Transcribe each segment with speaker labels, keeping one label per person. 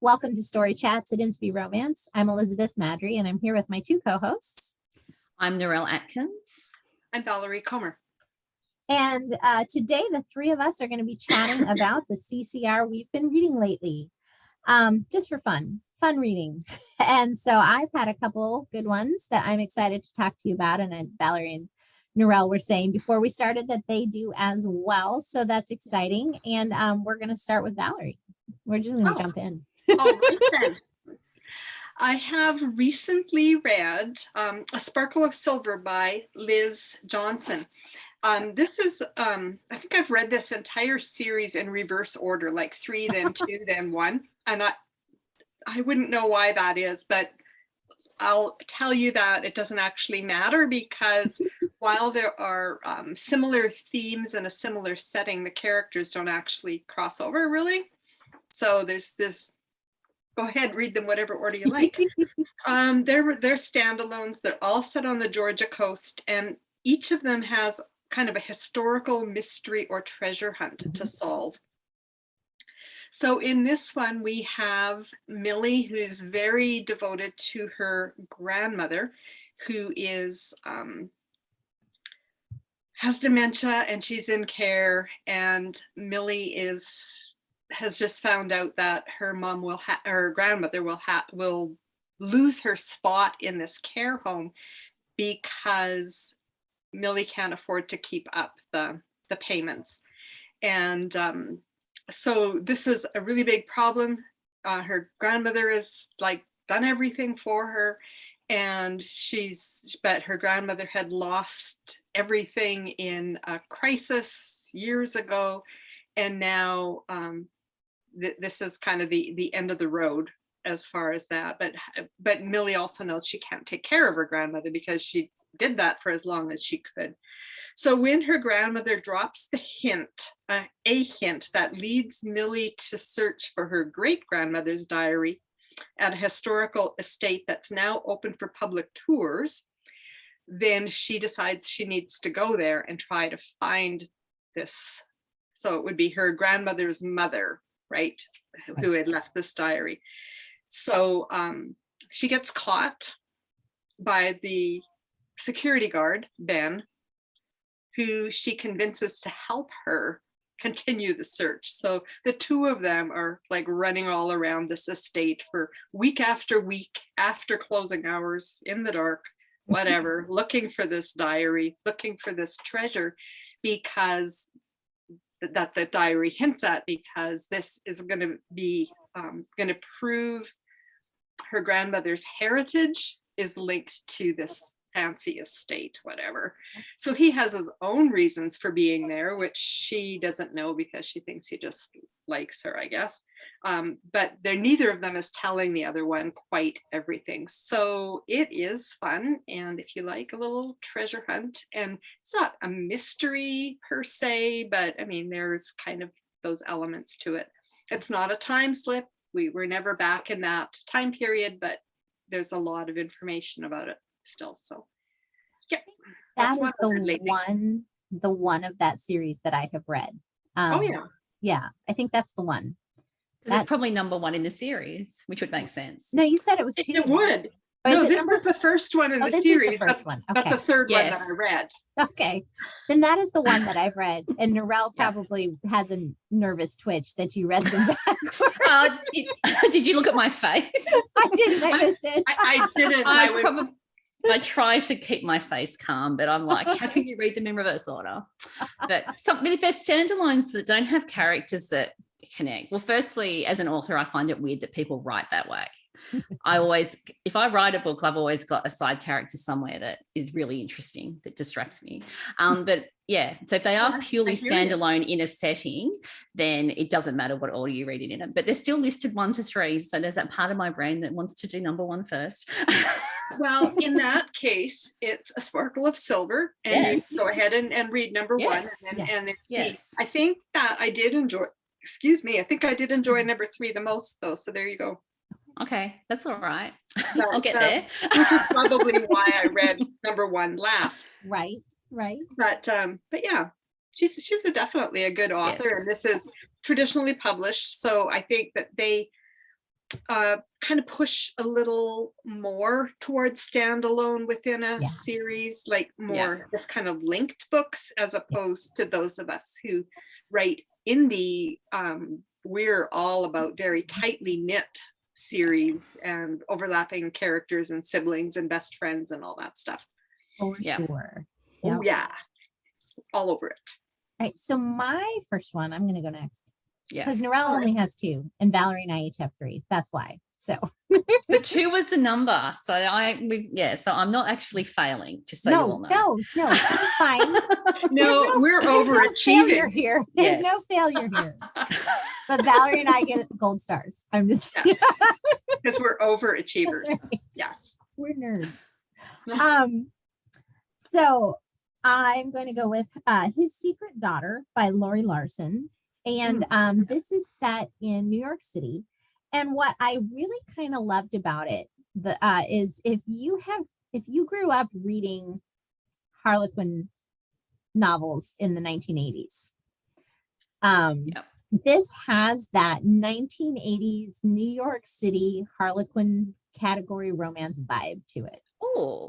Speaker 1: Welcome to Story Chats at Inspy Romance. I'm Elizabeth Madry, and I'm here with my two co-hosts.
Speaker 2: I'm Narelle Atkins.
Speaker 3: I'm Valerie Comer.
Speaker 1: And today, the three of us are going to be chatting about the CCR we've been reading lately, just for fun reading. And so I've had a couple good ones that I'm excited to talk to you about. And Valerie and Narelle were saying before we started that they do as well. So that's exciting. And we're going to start with Valerie. We're just going to jump in.
Speaker 3: All right then. I have recently read A Sparkle of Silver by Liz Johnson. This is, I think I've read this entire series in reverse order, like 3, then 2, then 1. And I wouldn't know why that is, but I'll tell you that it doesn't actually matter, because while there are similar themes and a similar setting, the characters don't actually cross over really. So there's this, go ahead, read them whatever order you like. They're standalones. They're all set on the Georgia coast, and each of them has kind of a historical mystery or treasure hunt to solve. So in this one, we have Millie, who is very devoted to her grandmother, who is has dementia, and she's in care. And Millie has just found out that her mom her grandmother will lose her spot in this care home because Millie can't afford to keep up the payments. And so this is a really big problem. Her grandmother has done everything for her, and but her grandmother had lost everything in a crisis years ago, and now this is kind of the end of the road as far as that. But Millie also knows she can't take care of her grandmother because she did that for as long as she could. So when her grandmother drops the hint, a hint that leads Millie to search for her great-grandmother's diary at a historical estate that's now open for public tours, then she decides she needs to go there and try to find this. So it would be her grandmother's mother, right, who had left this diary. So she gets caught by the security guard, Ben, who she convinces to help her continue the search. So the two of them are like running all around this estate for week after week, after closing hours, in the dark, whatever, looking for this diary, looking for this treasure, because that the diary hints at, because this is going to be going to prove her grandmother's heritage is linked to this fancy estate, whatever. So he has his own reasons for being there, which she doesn't know because she thinks he just likes her, I guess. But neither of them is telling the other one quite everything. So it is fun. And if you like a little treasure hunt, and it's not a mystery per se, but I mean, there's kind of those elements to it. It's not a time slip. We were never back in that time period, but there's a lot of information about it still. So yeah,
Speaker 1: that is the one of that series that I have read. Yeah, I think that's the one.
Speaker 2: Because it's probably number 1 in the series, which would make sense.
Speaker 1: No, you said it was 2.
Speaker 3: It would. No, this was the first one in the series, but the third one that I read.
Speaker 1: Okay, then that is the one that I've read, and Narelle probably has a nervous twitch that you read them back.
Speaker 2: Did you look at my face?
Speaker 1: I didn't. I missed it.
Speaker 3: I didn't.
Speaker 2: I try to keep my face calm, but I'm like, how can you read them in reverse order? But if they're standalones that don't have characters that connect. Well, firstly, as an author, I find it weird that people write that way. If I write a book, I've always got a side character somewhere that is really interesting, that distracts me. But yeah, so if they are purely standalone in a setting, then it doesn't matter what order you read it in. But they're still listed 1 to 3. So there's that part of my brain that wants to do number 1 first.
Speaker 3: Well, in that case, it's A Sparkle of Silver, and you go ahead and read number 1. And I think that I did enjoy, I think I did enjoy number 3 the most, though. So there you go.
Speaker 2: Okay, that's all right. I'll get there.
Speaker 3: Which is probably why I read number 1 last.
Speaker 1: Right.
Speaker 3: But yeah, she's definitely a good author, and this is traditionally published. So I think that kind of push a little more towards standalone within a
Speaker 1: Yeah.
Speaker 3: series, like more this kind of linked books, as opposed to those of us who write indie. We're all about very tightly knit series and overlapping characters and siblings and best friends and all that stuff.
Speaker 1: For sure.
Speaker 3: Oh yeah, all over it.
Speaker 1: Right. So my first one, I'm going to go next.
Speaker 2: Yeah.
Speaker 1: Because Narelle only has 2 and Valerie and I each have 3. That's why. So
Speaker 2: But 2 was the number. So so I'm not actually failing, just so you all know.
Speaker 1: No, it's fine.
Speaker 3: No, we're overachieving
Speaker 1: here. There's no failure here. But Valerie and I get gold stars. I'm just
Speaker 3: because we're overachievers.
Speaker 1: Right.
Speaker 3: Yes.
Speaker 1: We're nerds. So I'm going to go with His Secret Daughter by Laurie Larsen. And this is set in New York City. And what I really kind of loved about it is if you grew up reading Harlequin novels in the 1980s, this has that 1980s New York City Harlequin category romance vibe to it.
Speaker 2: Oh,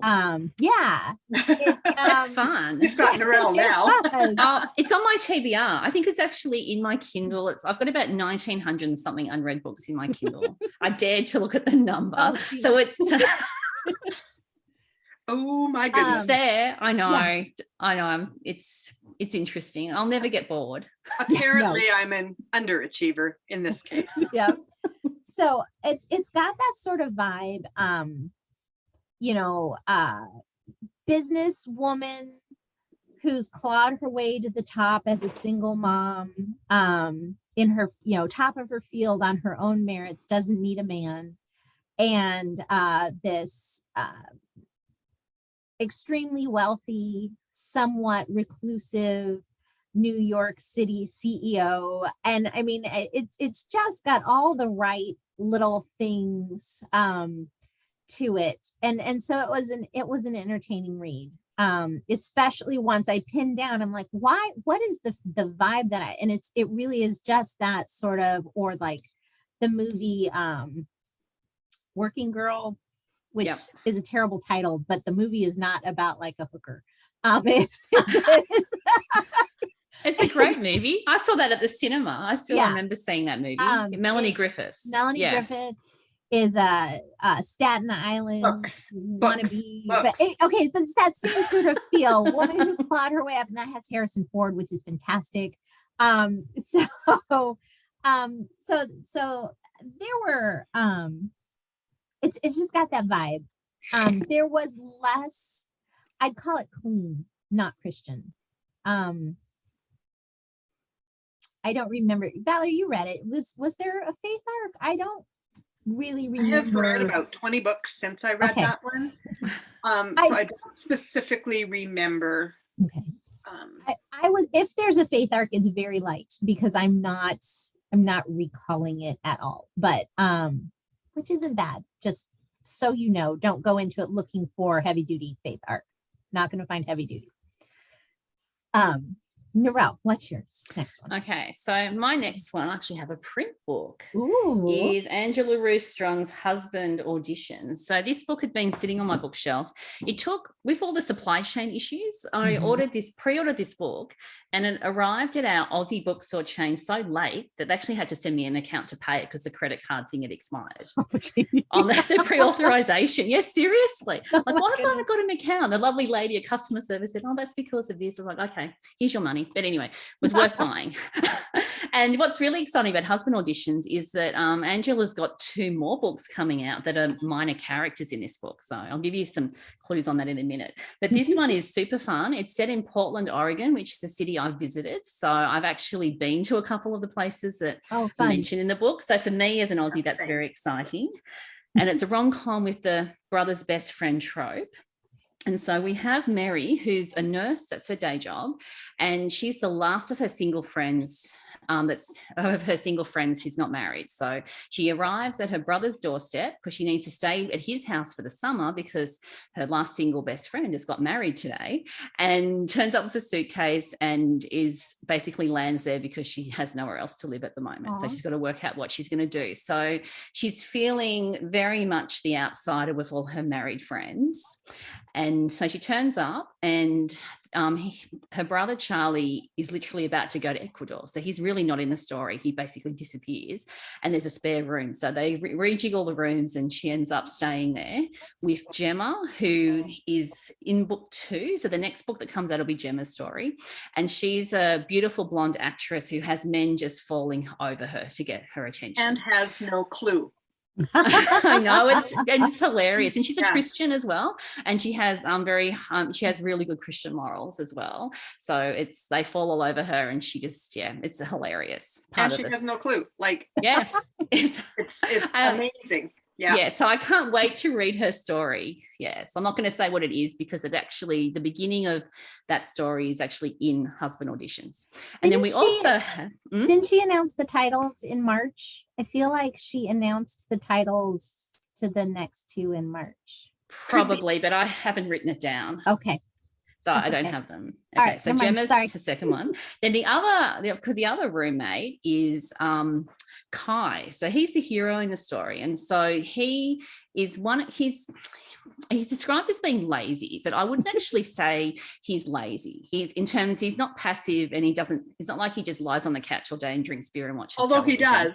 Speaker 1: yeah,
Speaker 2: that's fun.
Speaker 3: You've got Narelle now.
Speaker 2: It's on my TBR. I think it's actually in my Kindle. I've got about 1,900 and something unread books in my Kindle. I dared to look at the number, so it's.
Speaker 3: Oh my goodness!
Speaker 2: It's there. I know. Yeah. I know. It's interesting. I'll never get bored.
Speaker 3: Apparently, I'm an underachiever in this case.
Speaker 1: Yeah. So it's got that sort of vibe. Businesswoman who's clawed her way to the top as a single mom, in her, top of her field on her own merits, doesn't need a man. And this extremely wealthy, somewhat reclusive New York City CEO. And I mean, it's just got all the right little things to it. And so it was an entertaining read. Especially once I pinned down, I'm like, what is the vibe that it really is just that sort of, or like the movie Working Girl, which is a terrible title, but the movie is not about like a hooker.
Speaker 2: It's a great movie. I saw that at the cinema. I still remember seeing that movie. Melanie Griffith.
Speaker 1: Melanie Griffith is a Staten Island wannabe. But it's that same sort of feel. Woman who clawed her way up, and that has Harrison Ford, which is fantastic. So there were it's just got that vibe. There was less, I'd call it clean, not Christian. I don't remember. Valerie, you read it. Was there a faith arc? I don't really remember.
Speaker 3: I have read about 20 books since I read that one. So I don't specifically remember.
Speaker 1: Okay. I was, if there's a faith arc, it's very light because I'm not recalling it at all. But which isn't bad. Just so you know, don't go into it looking for heavy duty faith arc. Not going to find heavy duty. Narelle, what's yours? Next one.
Speaker 2: Okay, so my next one, I actually have a print book.
Speaker 1: Ooh.
Speaker 2: Is Angela Ruth Strong's Husband Auditions. So this book had been sitting on my bookshelf. It took, with all the supply chain issues, I pre-ordered this book, and it arrived at our Aussie bookstore chain so late that they actually had to send me an account to pay it because the credit card thing had expired on the pre-authorization. Yes, seriously. Like, why have I not got an account? The lovely lady at customer service said, oh, that's because of this. I'm like, okay, here's your money. But anyway, it was worth buying. And what's really exciting about Husband Auditions is that Angela's got 2 more books coming out that are minor characters in this book. So I'll give you some clues on that in a minute. But this one is super fun. It's set in Portland, Oregon, which is a city I've visited. So I've actually been to a couple of the places that are mentioned in the book. So for me as an Aussie, that's very exciting. And it's a rom-com with the brother's best friend trope. And so we have Mary, who's a nurse, that's her day job, and she's the last of her single friends that's of her single friends who's not married. So she arrives at her brother's doorstep because she needs to stay at his house for the summer because her last single best friend has got married today, and turns up with a suitcase and is basically lands there because she has nowhere else to live at the moment. So she's got to work out what she's going to do. So she's feeling very much the outsider with all her married friends. And so she turns up, and her brother Charlie is literally about to go to Ecuador. So he's really not in the story. He basically disappears, and there's a spare room. So they rejig the rooms, and she ends up staying there with Gemma, who is in book 2. So the next book that comes out will be Gemma's story. And she's a beautiful blonde actress who has men just falling over her to get her attention.
Speaker 3: And has no clue.
Speaker 2: I know, it's hilarious, and she's a Christian as well, and she has she has really good Christian morals as well. So they fall all over her, and she just it's a hilarious part. And she
Speaker 3: has no clue. Like
Speaker 2: it's
Speaker 3: amazing.
Speaker 2: Yeah, so I can't wait to read her story. Yes, I'm not going to say what it is because it's actually the beginning of that story is actually in Husband Auditions. And then we also have...
Speaker 1: Didn't she announce the titles in March? I feel like she announced the titles to the next 2 in March.
Speaker 2: Probably, but I haven't written it down.
Speaker 1: Okay.
Speaker 2: So I don't have them. Okay, right, so Gemma's the second one. Then the other roommate is Kai. So he's the hero in the story. And so he is he's described as being lazy, but I wouldn't actually say he's lazy. He's not passive, and it's not like he just lies on the couch all day and drinks beer and watches television.
Speaker 3: He does.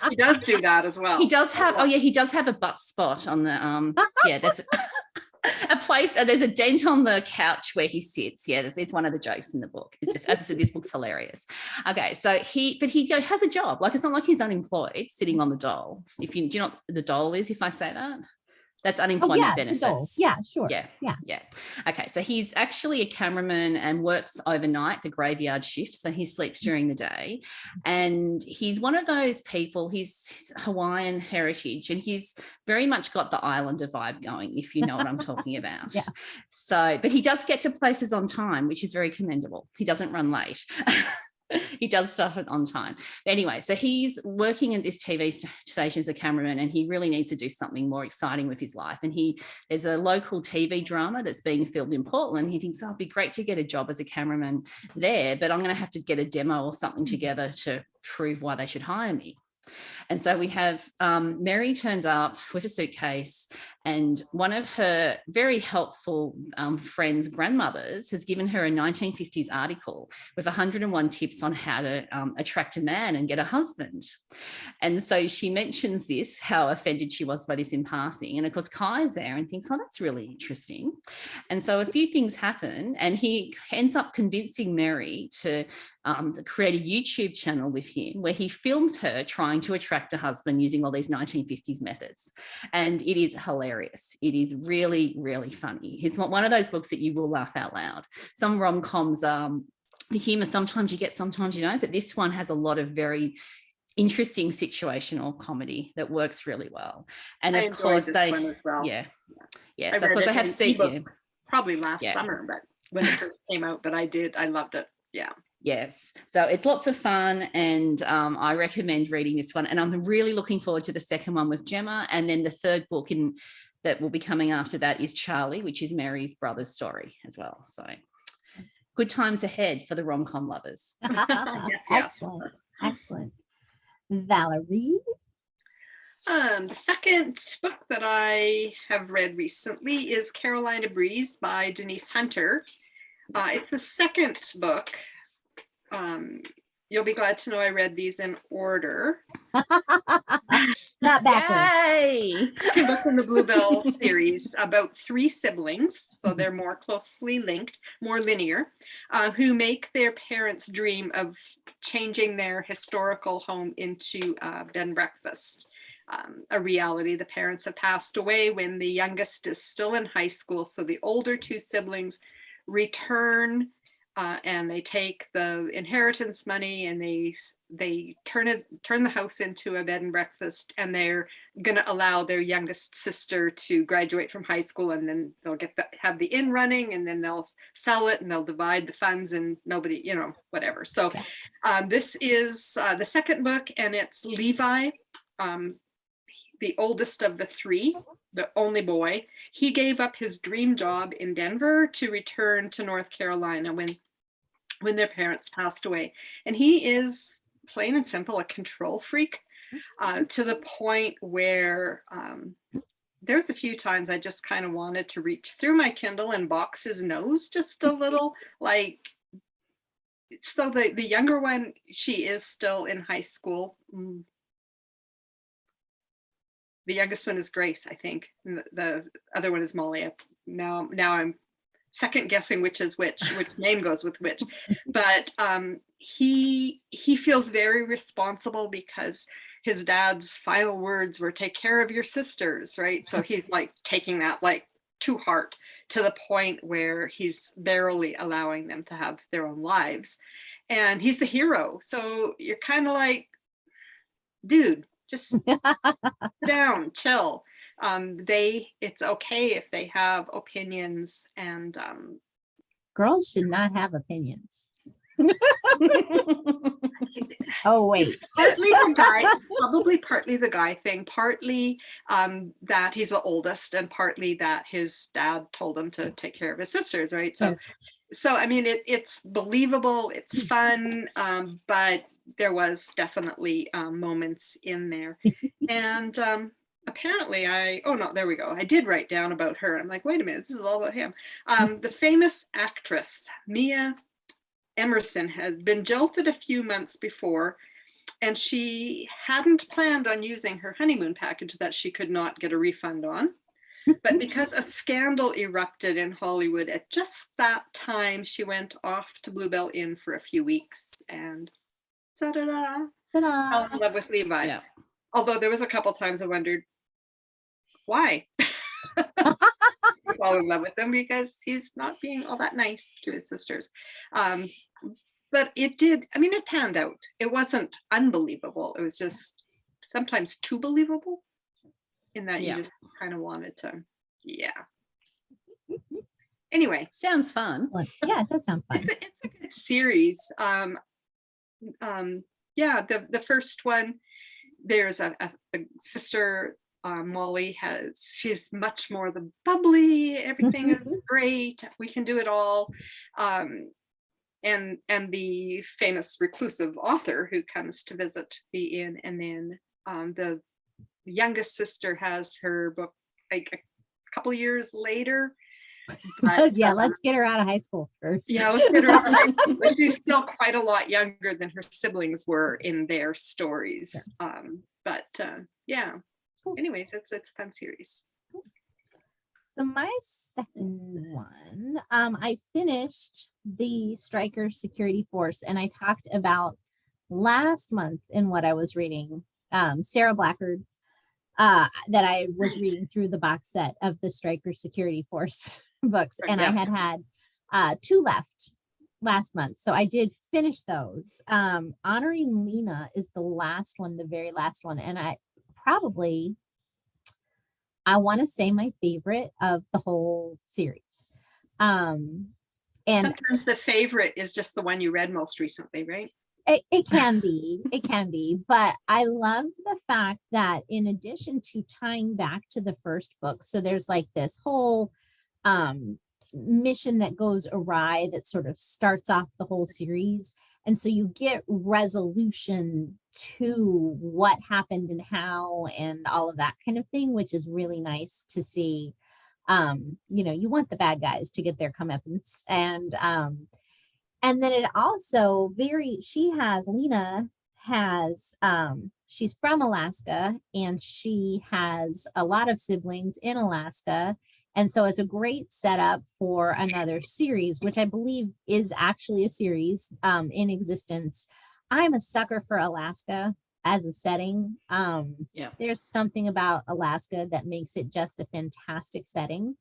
Speaker 3: He does do that as well.
Speaker 2: He does have he does have a butt spot on the that's a place. There's a dent on the couch where he sits. It's one of the jokes in the book. It's just, as I said, this book's hilarious. Okay, so he has a job. Like, it's not like he's unemployed sitting on the dole. Do you know what the dole is? If I say that. That's unemployment benefits.
Speaker 1: Yeah, sure.
Speaker 2: Yeah. Okay, so he's actually a cameraman and works overnight, the graveyard shift. So he sleeps during the day. And he's one of those people, he's Hawaiian heritage, and he's very much got the Islander vibe going, if you know what I'm talking about.
Speaker 1: Yeah.
Speaker 2: So, but he does get to places on time, which is very commendable. He doesn't run late. He does stuff on time. But anyway, so he's working at this TV station as a cameraman, and he really needs to do something more exciting with his life. And there's a local TV drama that's being filmed in Portland. He thinks, it'd be great to get a job as a cameraman there, but I'm going to have to get a demo or something together to prove why they should hire me. And so we have Mary turns up with a suitcase, and one of her very helpful friends' grandmothers has given her a 1950s article with 101 tips on how to attract a man and get a husband. And so she mentions this, how offended she was by this in passing. And of course, Kai's there and thinks, that's really interesting. And so a few things happen, and he ends up convincing Mary to create a YouTube channel with him where he films her trying to attract a husband using all these 1950s methods. And it is hilarious. It is really, really funny. It's one of those books that you will laugh out loud. Some rom-coms, the humor, sometimes you get, sometimes you don't, but this one has a lot of very interesting situational comedy that works really well. And of course they,
Speaker 3: one as well.
Speaker 2: So of course they have seen
Speaker 3: probably last summer, but when it first came out, but I loved it. Yeah.
Speaker 2: Yes, so it's lots of fun, and I recommend reading this one. And I'm really looking forward to the second one with Gemma, and then the third book that will be coming after that is Charlie, which is Mary's brother's story as well. So good times ahead for the rom-com lovers.
Speaker 1: Excellent. Valerie?
Speaker 3: The second book that I have read recently is Carolina Breeze by Denise Hunter. It's the second book. You'll be glad to know I read these in order.
Speaker 1: Not backwards.
Speaker 2: Yay!
Speaker 3: Second book in the Bluebell series about 3 siblings, so they're more closely linked, more linear, who make their parents' dream of changing their historical home into a bed and breakfast. A reality. The parents have passed away when the youngest is still in high school, so the older 2 siblings return and they take the inheritance money and they turn the house into a bed and breakfast, and they're going to allow their youngest sister to graduate from high school, and then they'll have the inn running, and then they'll sell it and they'll divide the funds, and nobody, whatever. So this is the second book, and it's Levi, the oldest of the three, the only boy. He gave up his dream job in Denver to return to North Carolina when their parents passed away. And he is, plain and simple, a control freak, to the point where there's a few times I just kind of wanted to reach through my Kindle and box his nose just a little, like, so the younger one, she is still in high school. The youngest one is Grace, I think. The other one is Molly. Now I'm second guessing which is which name goes with which. But he feels very responsible because his dad's final words were "take care of your sisters," right? So he's like taking that like to heart, to the point where he's barely allowing them to have their own lives. And he's the hero. So you're kind of like, dude, just sit down, chill. It's okay if they have opinions, and
Speaker 1: Girls should not have opinions. Oh, wait.
Speaker 3: Partly the guy, probably partly the guy thing, partly that he's the oldest, and partly that his dad told him to take care of his sisters, right? So I mean, it's believable, it's fun, but there was definitely moments in there. And apparently there we go. I did write down about her. I'm like, wait a minute, this is all about him. The famous actress, Mia Emerson, has been jilted a few months before, and she hadn't planned on using her honeymoon package that she could not get a refund on. But because a scandal erupted in Hollywood at just that time, she went off to Bluebell Inn for a few weeks and ta-da-da, fell in love with Levi. Yeah. Although there was a couple times I wondered why. Fall in love with him because he's not being all that nice to his sisters. But it panned out. It wasn't unbelievable. It was just sometimes too believable, in that you just kind of wanted to, Anyway.
Speaker 2: Sounds fun.
Speaker 1: Yeah, it does sound fun.
Speaker 3: It's a good series. The first one, there's a sister, Molly she's much more the bubbly, everything is great, we can do it all. And the famous reclusive author who comes to visit the inn, and then the youngest sister has her book like a couple years later. But,
Speaker 1: let's get her out of high school first.
Speaker 3: Let's get her out of high school. But she's still quite a lot younger than her siblings were in their stories. Anyways, it's a fun series.
Speaker 1: So my second one, I finished the Stryker Security Force, and I talked about last month in what I was reading, Sara Blackard, that I was reading through the box set of the Stryker Security Force books, and I had 2 left last month, so I did finish those. Honoring Lena is the last one, the very last one, and I want to say my favorite of the whole series. And
Speaker 3: sometimes the favorite is just the one you read most recently, right?
Speaker 1: It can be, but I loved the fact that in addition to tying back to the first book, so there's like this whole mission that goes awry that sort of starts off the whole series, and so you get resolution to what happened and how and all of that kind of thing, which is really nice to see. You want the bad guys to get their comeuppance, and then it also Lena has, she's from Alaska, and she has a lot of siblings in Alaska. And so it's a great setup for another series, which I believe is actually a series in existence. I'm a sucker for Alaska as a setting. There's something about Alaska that makes it just a fantastic setting.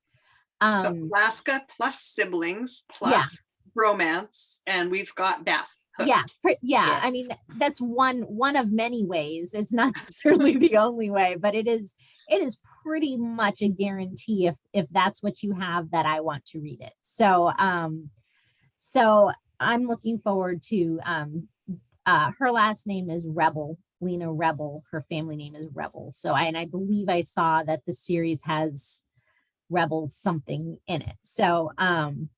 Speaker 3: So Alaska plus siblings plus romance, and we've got Beth. hooked.
Speaker 1: Yeah. I mean, that's one of many ways. It's not certainly the only way, but it is pretty much a guarantee if that's what you have, that I want to read it. So so I'm looking forward to her last name is Rebel, Lena Rebel. Her family name is Rebel. So I believe I saw that the series has Rebel something in it. So I'm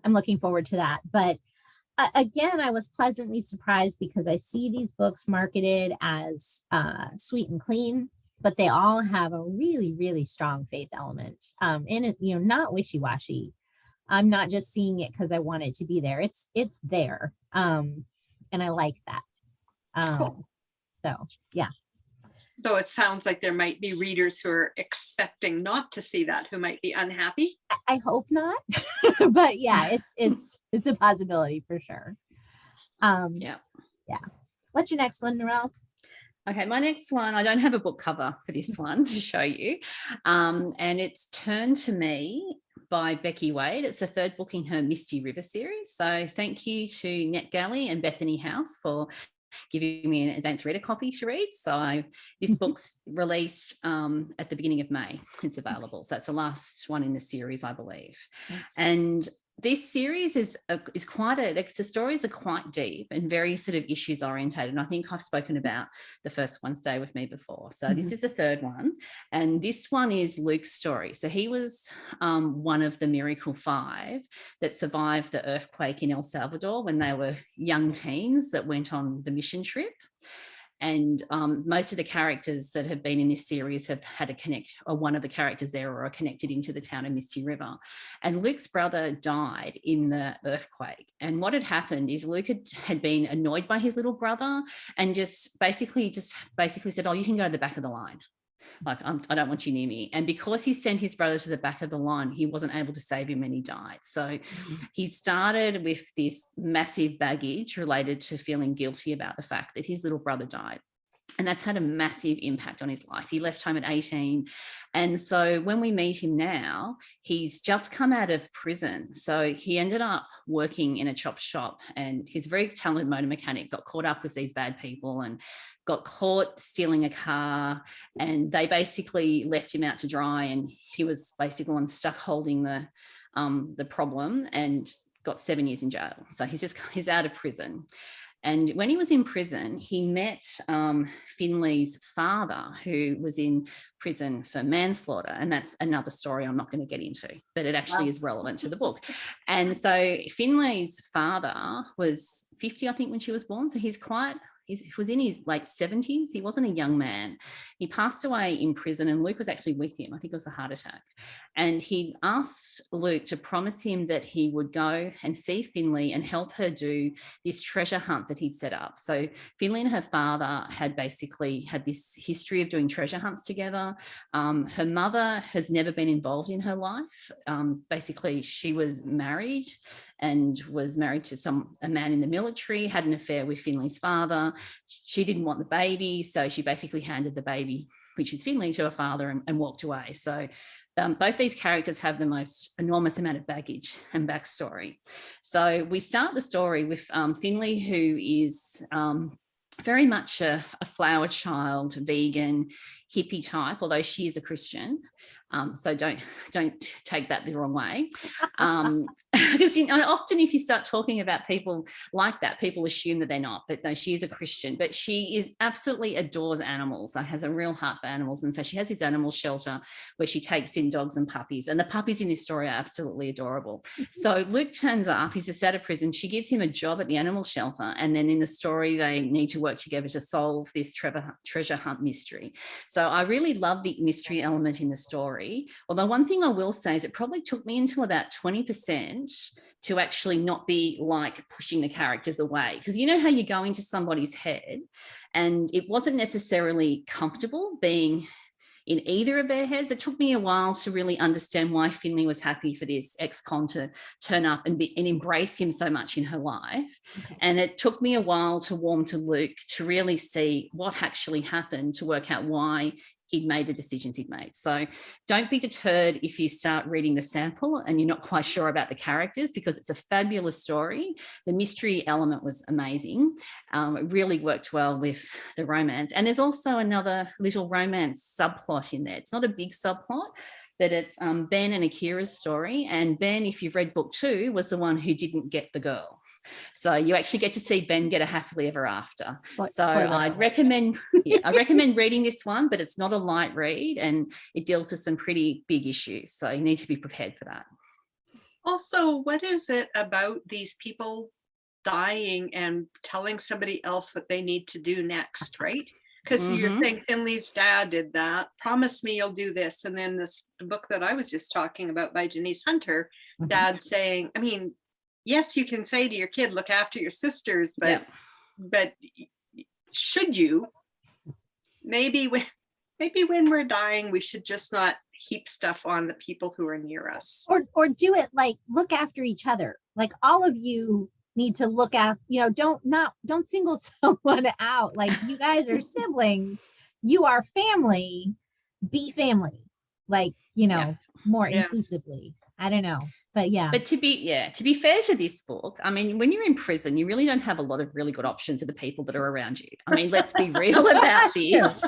Speaker 1: looking forward to that. But again, I was pleasantly surprised because I see these books marketed as sweet and clean, but they all have a really, really strong faith element in it, not wishy-washy. I'm not just seeing it because I want it to be there. It's there. And I like that.
Speaker 3: Cool.
Speaker 1: So yeah.
Speaker 3: So it sounds like there might be readers who are expecting not to see that, who might be unhappy.
Speaker 1: I hope not, but yeah, it's a possibility for sure. Yeah. What's your next one, Narelle?
Speaker 2: Okay, my next one, I don't have a book cover for this one to show you. And it's Turn to Me by Becky Wade. It's the third book in her Misty River series. So thank you to NetGalley and Bethany House for giving me an advanced reader copy to read. So this book's released at the beginning of May. It's available. So it's the last one in the series, I believe. Yes. And this series is quite the stories are quite deep and very sort of issues orientated. And I think I've spoken about the first one, Stay With Me, before. So this is the third one. And this one is Luke's story. So he was one of the Miracle Five that survived the earthquake in El Salvador when they were young teens that went on the mission trip. And most of the characters that have been in this series have had a connect, or one of the characters there are connected into the town of Misty River. And Luke's brother died in the earthquake. And what had happened is Luke had been annoyed by his little brother and just basically said, oh, you can go to the back of the line. Like, I don't want you near me. And because he sent his brother to the back of the line, he wasn't able to save him and he died. So he started with this massive baggage related to feeling guilty about the fact that his little brother died. And that's had a massive impact on his life. He left home at 18. And so when we meet him now, he's just come out of prison. So he ended up working in a chop shop, and he's a very talented motor mechanic, got caught up with these bad people and got caught stealing a car, and they basically left him out to dry, and he was basically stuck holding the problem and got 7 years in jail. So he's out of prison. And when he was in prison, he met Finley's father, who was in prison for manslaughter. And that's another story I'm not going to get into, but it actually is relevant to the book. And so Finley's father was 50, I think, when she was born. So he was in his late 70s. He wasn't a young man. He passed away in prison, and Luke was actually with him. I think it was a heart attack. And he asked Luke to promise him that he would go and see Finley and help her do this treasure hunt that he'd set up. So Finley and her father had basically had this history of doing treasure hunts together. Her mother has never been involved in her life. Basically, she was married to a man in the military, had an affair with Finley's father. She didn't want the baby, so she basically handed the baby, which is Finley, to her father and walked away. So both these characters have the most enormous amount of baggage and backstory. So we start the story with Finley, who is very much a flower child, vegan, hippie type, although she is a Christian. So don't take that the wrong way. Because often if you start talking about people like that, people assume that they're not, but no, she is a Christian, but she absolutely adores animals. Has a real heart for animals. And so she has this animal shelter where she takes in dogs and puppies, and the puppies in this story are absolutely adorable. So Luke turns up, he's just out of prison. She gives him a job at the animal shelter. And then in the story, they need to work together to solve this treasure hunt mystery. So I really love the mystery element in the story. Although one thing I will say is it probably took me until about 20% to actually not be like pushing the characters away. Because you know how you go into somebody's head and it wasn't necessarily comfortable being in either of their heads. It took me a while to really understand why Finley was happy for this ex-con to turn up and embrace him so much in her life. Okay. And it took me a while to warm to Luke to really see what actually happened, to work out why he'd made the decisions he'd made. So don't be deterred if you start reading the sample and you're not quite sure about the characters, because it's a fabulous story. The mystery element was amazing. It really worked well with the romance. And there's also another little romance subplot in there. It's not a big subplot, but it's Ben and Akira's story. And Ben, if you've read book 2, was the one who didn't get the girl. So you actually get to see Ben get a happily ever after. So I'd recommend, I recommend reading this one, but it's not a light read and it deals with some pretty big issues. So you need to be prepared for that.
Speaker 3: Also, what is it about these people dying and telling somebody else what they need to do next, right? Because you're saying Finley's dad did that. Promise me you'll do this. And then the book that I was just talking about by Denise Hunter, dad saying, I mean, yes, you can say to your kid, look after your sisters, but should you? Maybe when we're dying, we should just not heap stuff on the people who are near us.
Speaker 1: Or do it like look after each other. Like all of you need to look after, don't single someone out. Like you guys are siblings, you are family, be family. Like, more inclusively. I don't know. But
Speaker 2: But to be fair to this book, I mean, when you're in prison, you really don't have a lot of really good options to the people that are around you. I mean, let's be real about this.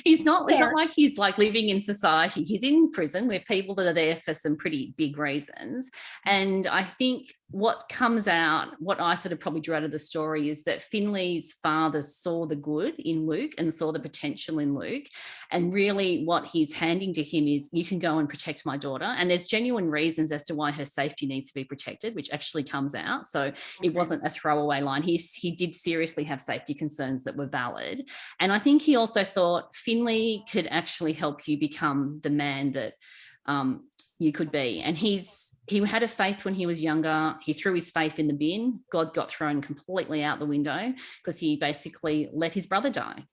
Speaker 2: It's not like he's like living in society. He's in prison with people that are there for some pretty big reasons. And I think what comes out, what I sort of probably drew out of the story is that Finley's father saw the good in Luke and saw the potential in Luke. And really what he's handing to him is, you can go and protect my daughter. And there's genuine reasons as to why her safety needs to be protected, which actually comes out. So it wasn't a throwaway line. He did seriously have safety concerns that were valid. And I think he also thought Finley could actually help you become the man that you could be. And he had a faith when he was younger. He threw his faith in the bin. God got thrown completely out the window because he basically let his brother die.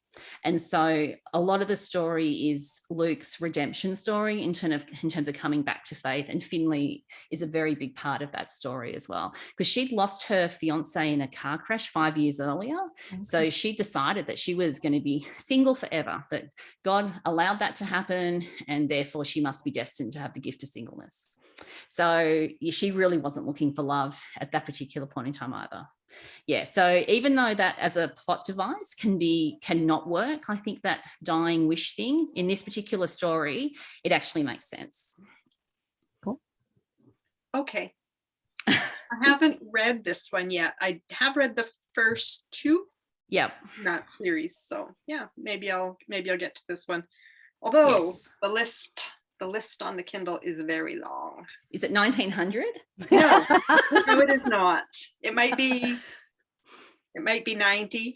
Speaker 2: And so a lot of the story is Luke's redemption story in terms of coming back to faith. And Finley is a very big part of that story as well, because she'd lost her fiance in a car crash 5 years earlier. Okay. So she decided that she was going to be single forever, that God allowed that to happen, and therefore she must be destined to have the gift of singleness. So she really wasn't looking for love at that particular point in time either. Yeah, so even though that as a plot device cannot work, I think that dying wish thing in this particular story, it actually makes sense.
Speaker 1: Cool.
Speaker 3: Okay. I haven't read this one yet. I have read the first 2 in that series. So yeah, maybe I'll get to this one. Although the list on the Kindle is very long.
Speaker 2: Is it 1900?
Speaker 3: No, it is not. It might be 90.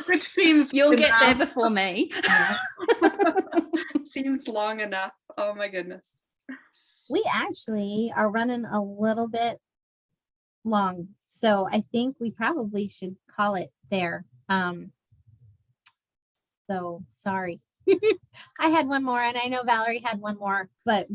Speaker 3: Which seems
Speaker 2: you'll get there before me.
Speaker 3: Seems long enough. Oh my goodness.
Speaker 1: We actually are running a little bit long, so I think we probably should call it there. So sorry. I had one more, and I know Valerie had one more, but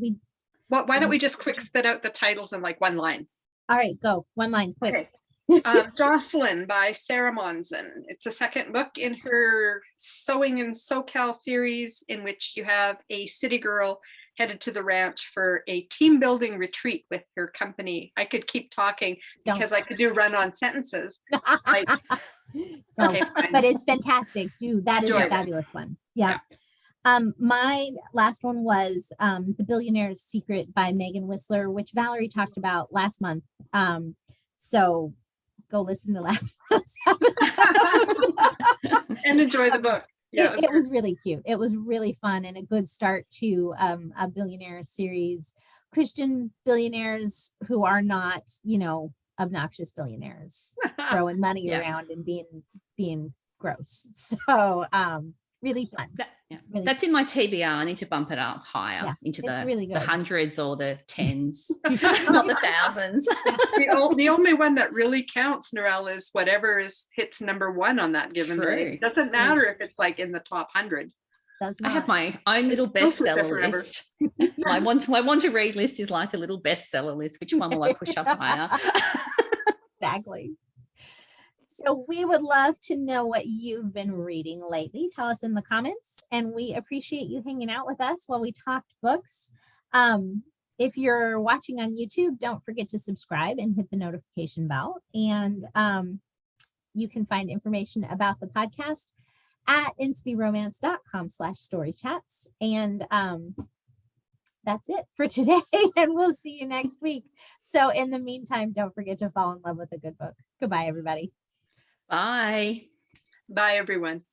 Speaker 3: why don't we just quick spit out the titles in like one line?
Speaker 1: All right, go. One line, quick.
Speaker 3: Okay. Jocelyn by Sara Monzon. It's a second book in her Sewing in SoCal series, in which you have a city girl headed to the ranch for a team building retreat with her company. I could keep talking because I could do run-on sentences. Okay,
Speaker 1: but it's fantastic. Dude, that is a fabulous one. Yeah. My last one was The Billionaire's Secret by Meghann Whistler, which Valerie talked about last month. So go listen to last month's episode.
Speaker 3: And enjoy the book. Yeah,
Speaker 1: it was really cute. It was really fun and a good start to a billionaire series. Christian billionaires who are not, obnoxious billionaires throwing money around and being gross. So really fun.
Speaker 2: Really that's fun. In my TBR. I need to bump it up higher into the hundreds or the tens, not the thousands.
Speaker 3: The only one that really counts, Narelle, is whatever hits number 1 on that given day. It doesn't matter if it's like in the top 100.
Speaker 2: I have my own little bestseller list. My want to read list is like a little bestseller list. Which one will I push up higher?
Speaker 1: Exactly. So we would love to know what you've been reading lately. Tell us in the comments, and we appreciate you hanging out with us while we talked books. If you're watching on YouTube, don't forget to subscribe and hit the notification bell. And you can find information about the podcast at inspiromance.com/storychats. And that's it for today. And we'll see you next week. So in the meantime, don't forget to fall in love with a good book. Goodbye, everybody.
Speaker 2: Bye.
Speaker 3: Bye, everyone.